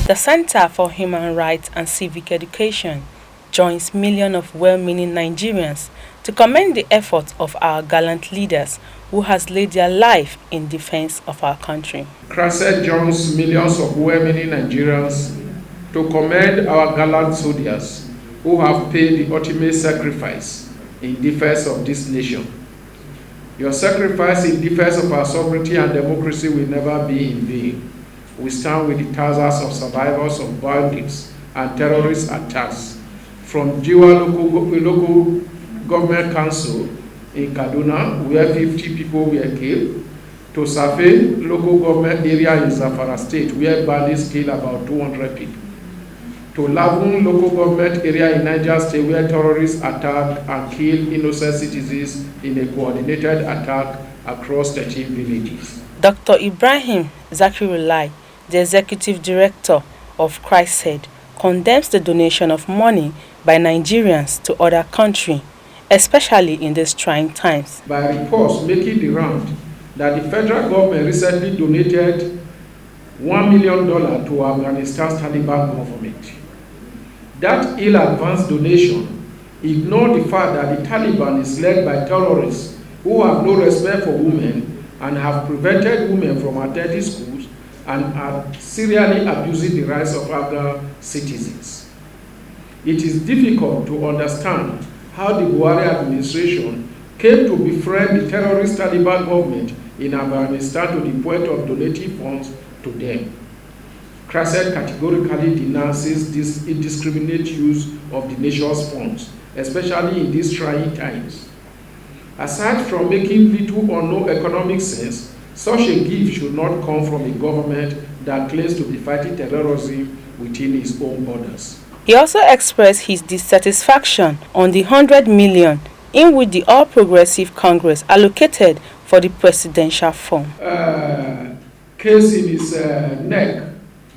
The Center for Human Rights and Civic Education joins millions of well-meaning Nigerians to commend the efforts of our gallant leaders who has laid their life in defense of our country. CHRICED joins millions of well-meaning Nigerians to commend our gallant soldiers who have paid the ultimate sacrifice in defense of this nation. Your sacrifice in defense of our sovereignty and democracy will never be in vain. We stand with the thousands of survivors of bandits and terrorist attacks from Jiwa local government council in Kaduna, where 50 people were killed, to Safe local government area in Zamfara state, where bandits killed about 200 people, to Lavun local government area in Niger state, where terrorists attacked and killed innocent citizens in a coordinated attack across 13 villages. Dr. Ibrahim Zakirullah, the executive director of CHRICED, condemns the donation of money by Nigerians to other countries, especially in these trying times. By reports making the round that the federal government recently donated $1 million to Afghanistan's Taliban government. That ill-advised donation ignored the fact that the Taliban is led by terrorists who have no respect for women and have prevented women from attending schools and are serially abusing the rights of Afghan citizens. It is difficult to understand how the Buhari administration came to befriend the terrorist Taliban government in Afghanistan to the point of donating funds to them. CHRICED categorically denounces this indiscriminate use of the nation's funds, especially in these trying times. Aside from making little or no economic sense, such a gift should not come from a government that claims to be fighting terrorism within its own borders. He also expressed his dissatisfaction on the 100 million in which the All Progressive Congress allocated for the presidential fund. Case in his neck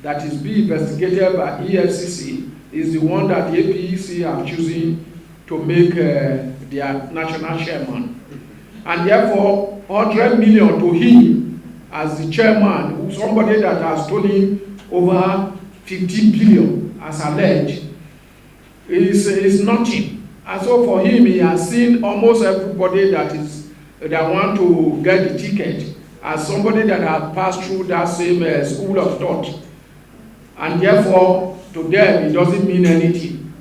that is being investigated by EFCC is the one that the APC are choosing to make their national chairman. And therefore, 100 million to him as the chairman, somebody that has stolen over 15 billion as alleged, is nothing. And so for him, he has seen almost everybody that want to get the ticket as somebody that has passed through that same school of thought. And therefore, to them, it doesn't mean anything.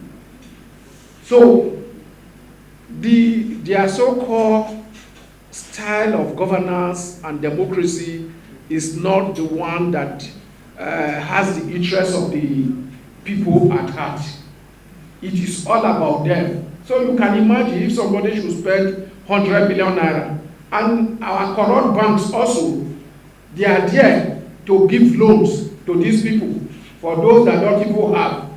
So, their so-called style of governance and democracy is not the one that has the interest of the people at heart. It is all about them. So you can imagine if somebody should spend 100 million naira, and our corrupt banks also, they are there to give loans to these people for those that don't even have,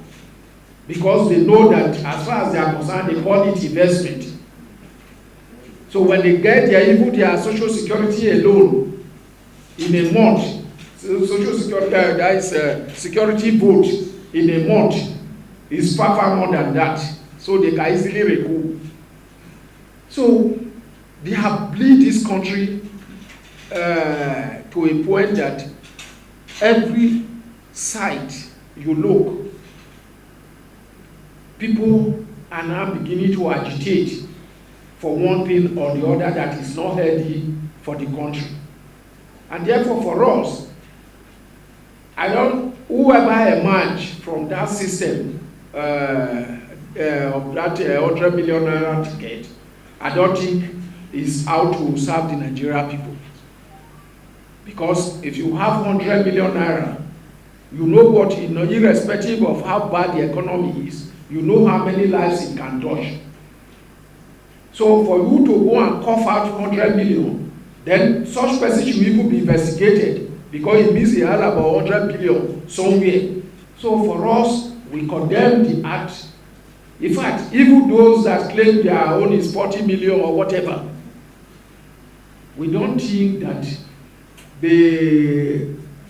because they know that as far as they are concerned, they call it investment. So when they get their social security alone in a month, social security, that is security vote in a month is far more than that. So they can easily recoup. So they have bleed this country to a point that every site you look, people are now beginning to agitate for one thing or the other that is not healthy for the country. And therefore for us, whoever emerge from that system of that 100 million naira ticket, I don't think is how to serve the Nigerian people. Because if you have 100 million naira, you know what, irrespective of how bad the economy is, you know how many lives it can touch. So for you to go and cough out 100 million, then such person should even be investigated, because it means he had about 100 billion somewhere. So for us, we condemn the act. In fact, even those that claim their own is 40 million or whatever, we don't think that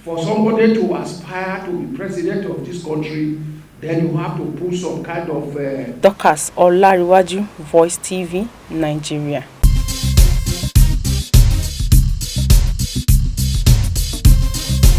for somebody to aspire to be president of this country, then you have to put some kind of... Dorcas Olariwaju, Voicetv, Nigeria.